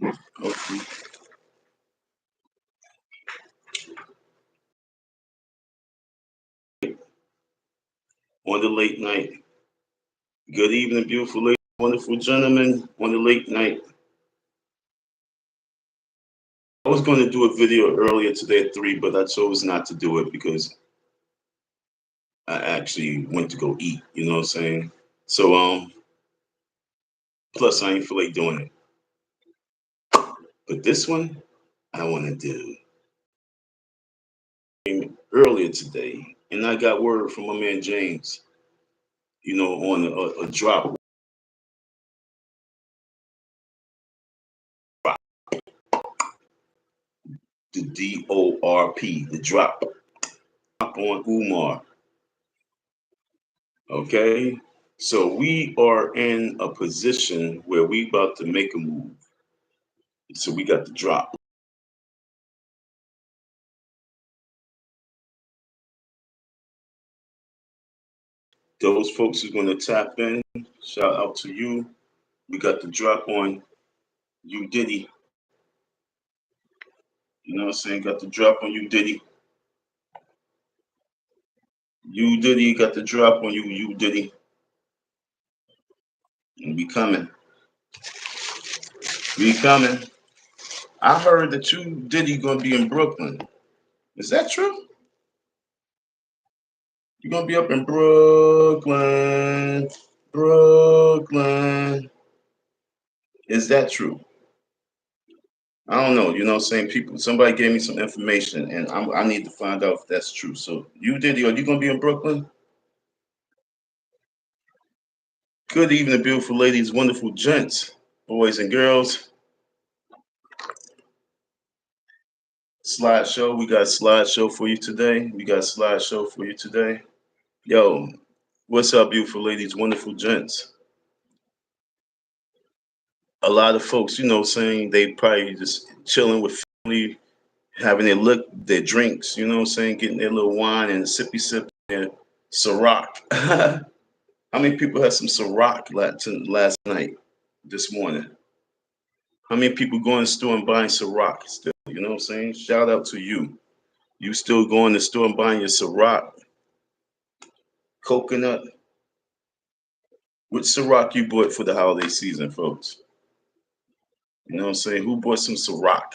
Okay. On the late night. Good evening, beautiful ladies, wonderful gentlemen. On the late night. I was going to do a video earlier today at 3, but I chose not to do it because I actually went to go eat. You know what I'm saying? So plus I ain't feel like doing it. But this one I want to do earlier today, and I got word from my man James. On a drop. The DORP, the drop on UMAR. Okay, so we are in a position where we about to make a move. So we got the drop. Those folks who's going to tap in, shout out to you. We got the drop on you Diddy. You know what I'm saying? Got the drop on you Diddy. You Diddy got the drop on you Diddy. And we coming. We coming. I heard that you Diddy gonna be in Brooklyn. Is that true? You're gonna be up in Brooklyn. Brooklyn. Is that true? I don't know. You know what I'm saying? People, somebody gave me some information and I need to find out if that's true. So you Diddy, are you gonna be in Brooklyn? Good evening, beautiful ladies, wonderful gents, boys and girls. Slideshow. We got a slideshow for you today. We got a slideshow for you today. Yo, what's up, beautiful ladies, wonderful gents? A lot of folks, saying they probably just chilling with family, having their drinks, getting their little wine and sippy sip and Ciroc. How many people had some Ciroc last night, this morning? How many people going to the store and buying Ciroc still? You know what I'm saying? Shout out to you. You still going to the store and buying your Ciroc, coconut? Which Ciroc you bought for the holiday season, folks? You know what I'm saying? Who bought some Ciroc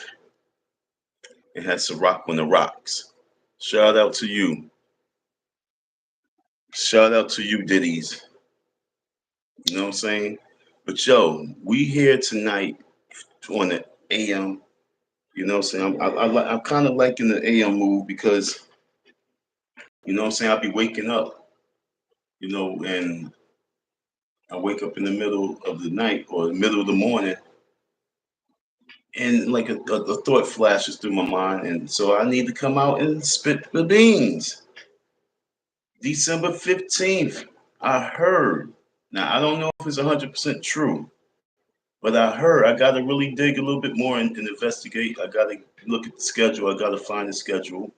and had Ciroc on the rocks? Shout out to you. Shout out to you, Diddies. You know what I'm saying? But yo, we here tonight on the AM. You know what I'm saying? I'm kind of liking the AM move because, you know what I'm saying, I'll be waking up, and I wake up in the middle of the night or the middle of the morning, and like a thought flashes through my mind, and so I need to come out and spit the beans. December 15th, I heard. Now I don't know if it's 100% true, but I heard. I got to really dig a little bit more and investigate. I got to look at the schedule. I got to find the schedule.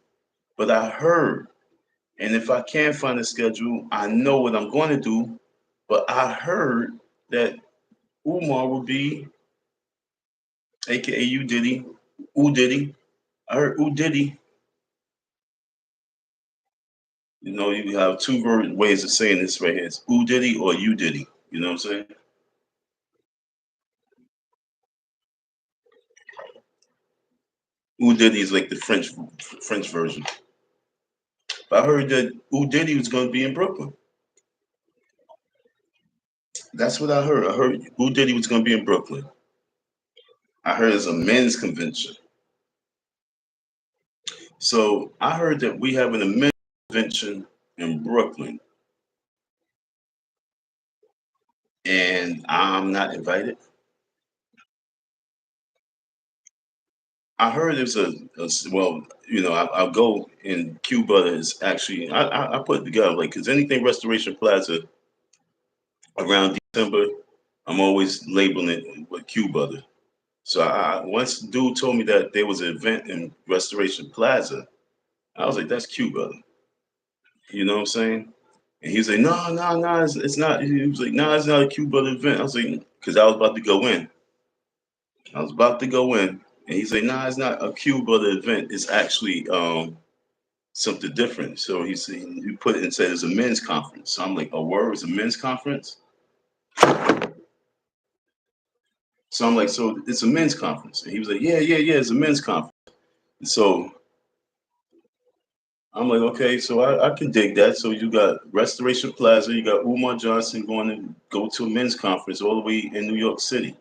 But I heard, and if I can't find the schedule, I know what I'm going to do. But I heard that Umar will be, aka U Diddy, U Diddy. I heard U Diddy. You have two ways of saying this right here. It's U Diddy or U Diddy. You know what I'm saying? U Diddy is like the French version. But I heard that U Diddy was going to be in Brooklyn. That's what I heard. I heard U Diddy was going to be in Brooklyn. I heard it's a men's convention. So I heard that we having a men's convention in Brooklyn, and I'm not invited. I heard there's well, I'll go in Cuba is actually I put it together like because anything Restoration Plaza around December, I'm always labeling it with Cuba. So once the dude told me that there was an event in Restoration Plaza, I was like, that's Cuba. You know what I'm saying? And he was like, no, no, no, it's not. He was like, no, it's not a Cuba event. I was like, because I was about to go in. I was about to go in, and he said, "Nah, it's not a Cuba event. It's actually something different." So he said, "You put it and said it's a men's conference." So I'm like, "A word is a men's conference?" So I'm like, "So it's a men's conference?" And he was like, "Yeah, yeah, yeah, it's a men's conference." And so I'm like, "Okay, so I can dig that." So you got Restoration Plaza, you got Umar Johnson going to go to a men's conference all the way in New York City.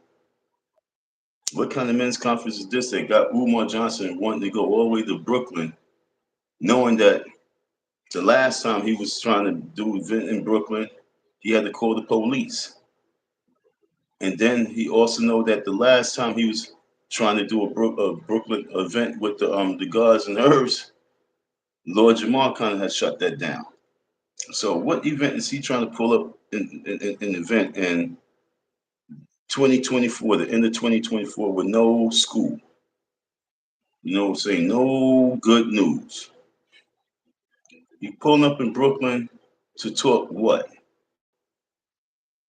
What kind of men's conference is this? They got Umar Johnson wanting to go all the way to Brooklyn, knowing that the last time he was trying to do an event in Brooklyn, he had to call the police. And then he also know that the last time he was trying to do a Brooklyn event with the guards and herbs, Lord Jamar kind of had shut that down. So what event is he trying to pull up in an event in 2024, the end of 2024, with no school? You know what I'm saying? No good news. He pulling up in Brooklyn to talk what?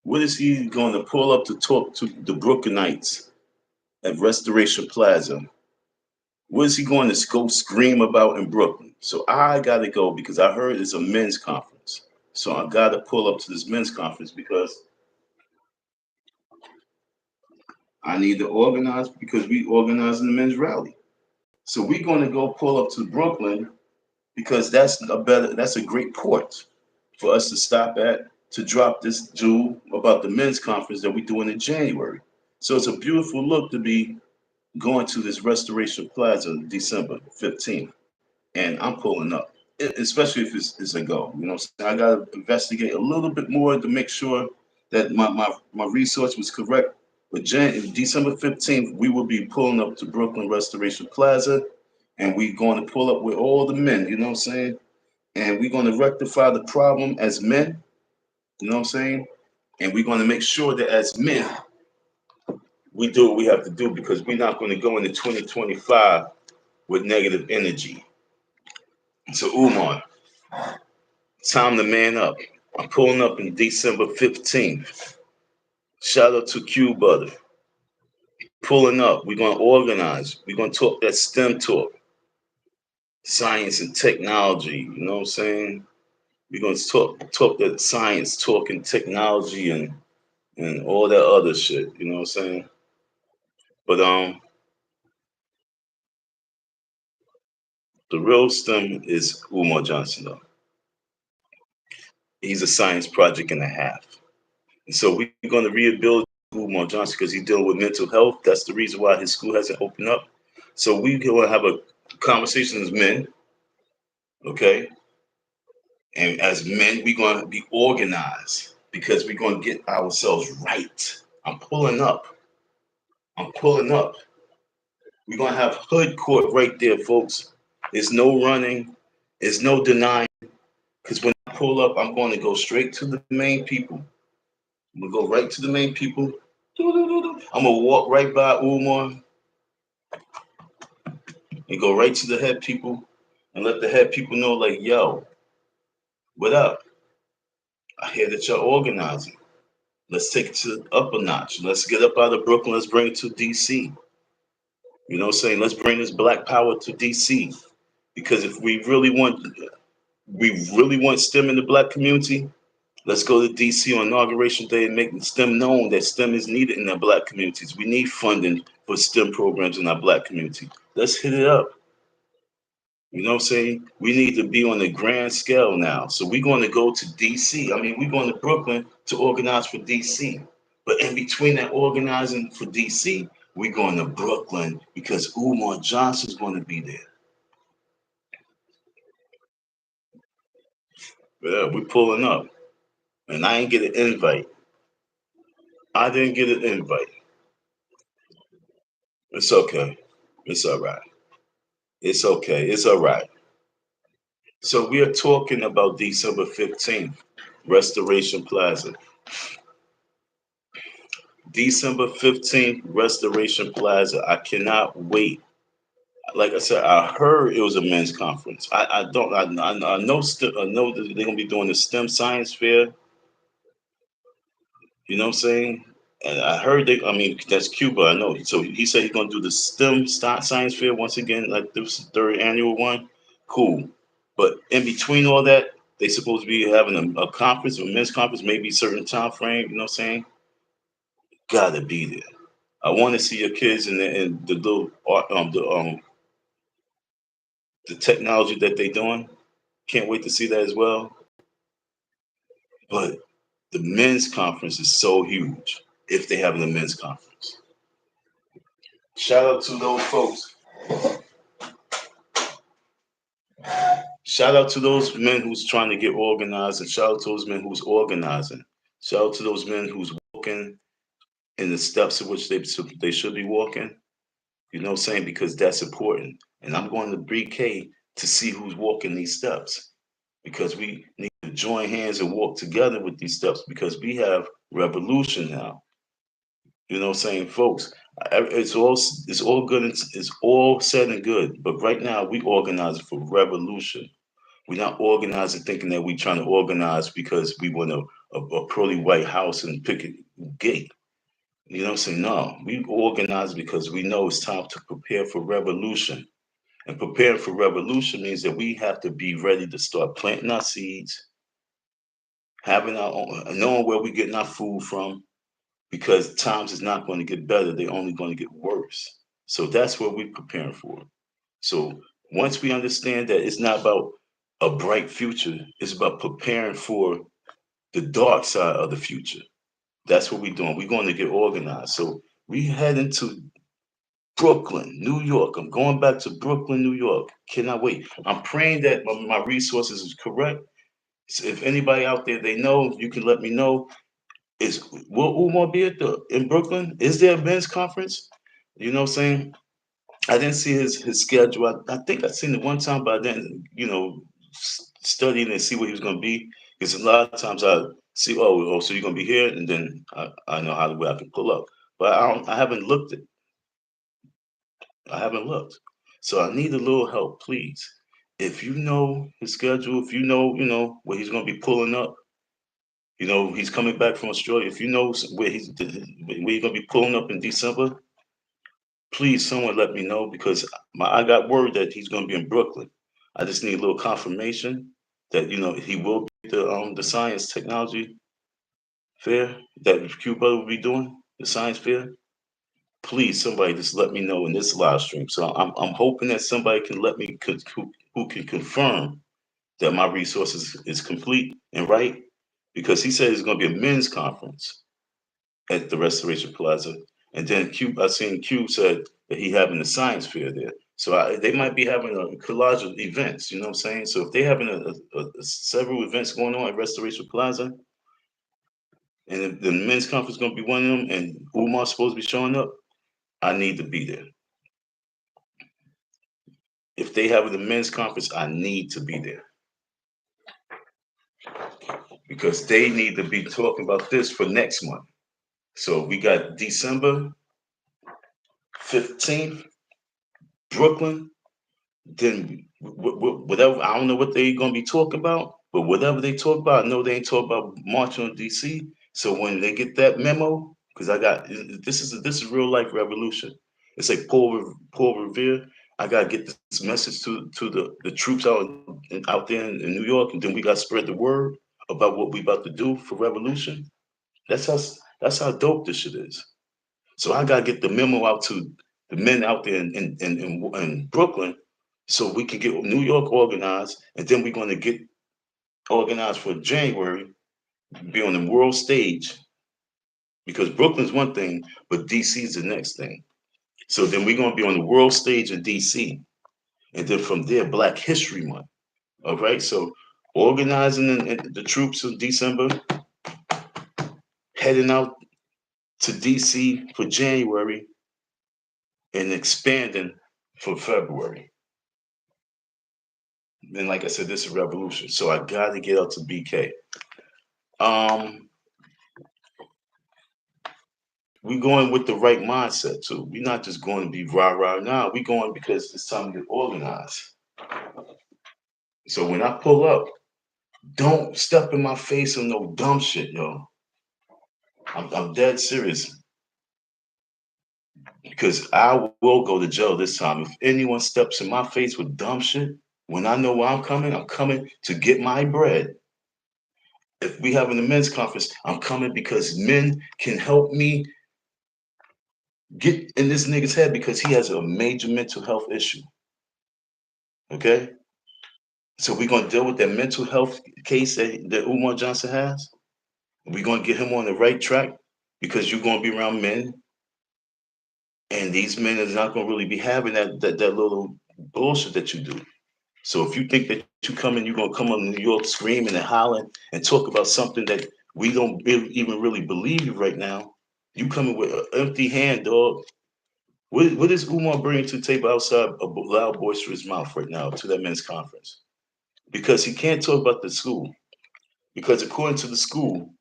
What is he going to pull up to talk to the Brooklynites at Restoration Plaza? What is he going to go scream about in Brooklyn? So I got to go because I heard it's a men's conference. So I got to pull up to this men's conference because I need to organize because we organizing the men's rally. So we're going to go pull up to Brooklyn because that's a great port for us to stop at to drop this jewel about the men's conference that we're doing in January. So it's a beautiful look to be going to this Restoration Plaza December 15th, and I'm pulling up, especially if it's a go. You know, I got to investigate a little bit more to make sure that my research was correct. But December 15th, we will be pulling up to Brooklyn Restoration Plaza, and we're going to pull up with all the men, you know what I'm saying? And we're going to rectify the problem as men, you know what I'm saying? And we're going to make sure that as men, we do what we have to do because we're not going to go into 2025 with negative energy. So, Umar, time to man up. I'm pulling up in December 15th. Shout out to Q Butter. Pulling up. We're going to organize. We're going to talk that STEM talk, science and technology. You know what I'm saying? We're going to talk that science, talk and technology and all that other shit. You know what I'm saying? But the real STEM is Umar Johnson though. He's a science project and a half. And so we're going to rebuild Umar Johnson because he's dealing with mental health. That's the reason why his school hasn't opened up. So we're going to have a conversation as men, okay? And as men, we're going to be organized because we're going to get ourselves right. I'm pulling up. I'm pulling up. We're going to have hood court right there, folks. There's no running. There's no denying. Because when I pull up, I'm going to go straight to the main people. I'm going to go right to the main people. I'm going to walk right by Umar and go right to the head people and let the head people know, like, yo, what up? I hear that you're organizing. Let's take it to up a notch. Let's get up out of Brooklyn. Let's bring it to DC. You know what I'm saying? Let's bring this black power to DC. Because if we really want STEM in the black community, let's go to DC on inauguration day and make STEM known that STEM is needed in our black communities. We need funding for STEM programs in our black community. Let's hit it up. You know what I'm saying? We need to be on a grand scale now. So we're going to go to DC. I mean, we're going to Brooklyn to organize for DC. But in between that organizing for DC, we're going to Brooklyn because Umar Johnson's going to be there. Yeah, we're pulling up. And I ain't get an invite. I didn't get an invite. It's okay. It's all right. It's okay. It's all right. So we are talking about December 15th, Restoration Plaza. December 15th, Restoration Plaza. I cannot wait. Like I said, I heard it was a men's conference. I don't. I know. I know that they're gonna be doing the STEM science fair. You know what I'm saying? And I heard they, I mean, that's Cuba, I know. So he said he's going to do the STEM Science Fair once again, like this third annual one. Cool. But in between all that, they supposed to be having a conference, a men's conference, maybe certain time frame, you know what I'm saying? Gotta be there. I want to see your kids in the little the technology that they doing. Can't wait to see that as well. But the men's conference is so huge if they having a men's conference. Shout out to those folks. Shout out to those men who's trying to get organized, and shout out to those men who's organizing. Shout out to those men who's walking in the steps in which they should be walking. You know what I'm saying? Because that's important. And I'm going to BK to see who's walking these steps because we need to join hands and walk together with these steps because we have revolution now. You know what I'm saying, folks? It's all good. It's all said and good. But right now, we organize for revolution. We're not organizing thinking that we're trying to organize because we want a pearly white house and pick a gate. You know what I'm saying? No, we organize because we know it's time to prepare for revolution. And preparing for revolution means that we have to be ready to start planting our seeds, having our own, knowing where we're getting our food from, because times is not going to get better, they're only going to get worse. So that's what we're preparing for. So once we understand that it's not about a bright future, it's about preparing for the dark side of the future. That's what we're doing. We're going to get organized. So we head into Brooklyn, New York. I'm going back to Brooklyn, New York. Cannot wait. I'm praying that my resources is correct. So if anybody out there they know, you can let me know. Will Umar be in Brooklyn? Is there a men's conference? You know what I'm saying? I didn't see his schedule. I think I seen it one time, but I didn't, studying and see where he was going to be. Because a lot of times I see, so you're going to be here, and then I know how where I can pull up. But I haven't looked it. I haven't looked. So I need a little help, please. If you know his schedule, if where he's going to be pulling up, he's coming back from Australia. If you know where he's going to be pulling up in December, please, someone let me know because I got word that he's going to be in Brooklyn. I just need a little confirmation that he will be at the science technology fair that Cuba will be doing the science fair. Please, somebody just let me know in this live stream. So I'm hoping that somebody can let me who can confirm that my resources is complete and right because he said it's going to be a men's conference at the Restoration Plaza. And then I seen Q said that he having a science fair there. So they might be having a collage of events, you know what I'm saying? So if they having several events going on at Restoration Plaza, and the men's conference is going to be one of them, and Umar's supposed to be showing up, I need to be there. If they having the men's conference, I need to be there because they need to be talking about this for next month. So we got December 15th, Brooklyn. Then whatever, I don't know what they gonna be talking about, but whatever they talk about, I know they ain't talk about marching on DC. So when they get that memo, because I got this is real life revolution. It's like Paul Revere. I gotta get this message to the troops out there in New York, and then we gotta spread the word about what we about to do for revolution. That's how that's how dope this shit is. So I gotta get the memo out to the men out there in Brooklyn, so we can get New York organized, and then we're gonna get organized for January, be on the world stage because Brooklyn's one thing, but DC is the next thing. So then we're gonna be on the world stage in DC, and then from there, Black History Month. All right, so organizing in the troops in December, heading out to DC for January, and expanding for February. And like I said, this is revolution. So I gotta get out to BK. Um, we going with the right mindset too. We're not just going to be rah rah now. We going because it's time to get organized. So when I pull up, don't step in my face on no dumb shit, yo. I'm dead serious because I will go to jail this time. If anyone steps in my face with dumb shit, when I know where I'm coming to get my bread. If we having a men's conference, I'm coming because men can help me get in this nigga's head because he has a major mental health issue. Okay? So we're gonna deal with that mental health case that Umar Johnson has. We're gonna get him on the right track because you're gonna be around men, and these men is not gonna really be having that little bullshit that you do. So if you think that you come and you're gonna come on New York screaming and hollering and talk about something that we don't even really believe right now, you coming with an empty hand, dog. What is Umar bringing to the table outside a loud, boisterous mouth right now to that men's conference? Because he can't talk about the school. Because according to the school,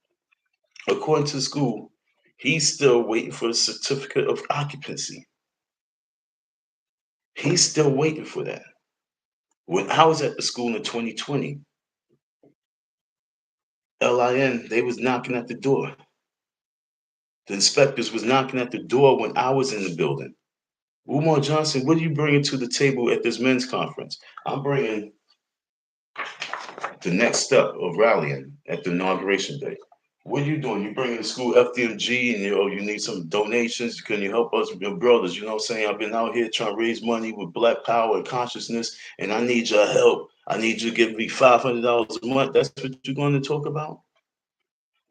he's still waiting for a certificate of occupancy. He's still waiting for that. When I was at the school in 2020, LIN, they was knocking at the door. The inspectors was knocking at the door when I was in the building. Umar Johnson, what are you bringing to the table at this men's conference? I'm bringing the next step of rallying at the inauguration day. What are you doing? You bringing the school FDMG and you need some donations. Can you help us, your brothers? You know what I'm saying? I've been out here trying to raise money with Black Power and consciousness, and I need your help. I need you to give me $500 a month. That's what you're going to talk about?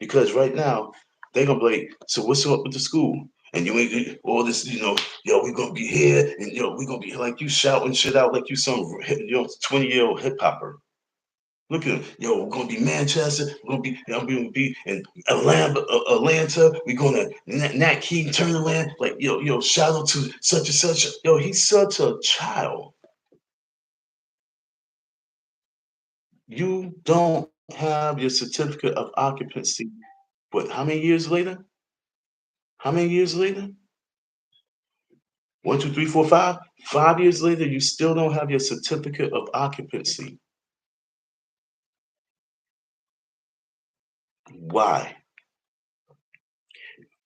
Because right now, they're going to be like, so what's up with the school? And you ain't all this, yo, we're going to be here, and we're going to be like you shouting shit out like you some, 20-year-old hip hopper. Look at him. Yo, we're gonna be Manchester. We're gonna be in Atlanta. We're gonna Nat King Turnerland. Like, shout out to such and such. Yo, he's such a child. You don't have your certificate of occupancy. But how many years later? How many years later? One, two, three, four, five. 5 years later, you still don't have your certificate of occupancy. Why?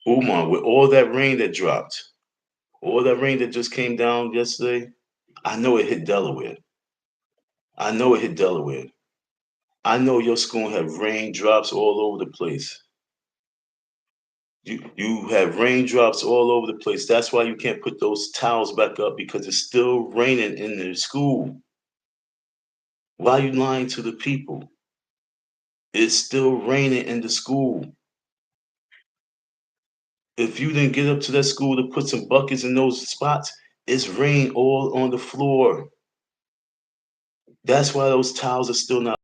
Umar, with all that rain that dropped, all that rain that just came down yesterday, I know it hit Delaware. I know it hit Delaware. I know your school have raindrops all over the place. You have raindrops all over the place. That's why you can't put those towels back up because it's still raining in the school. Why are you lying to the people? It's still raining in the school. If you didn't get up to that school to put some buckets in those spots, it's rain all on the floor. That's why those towels are still not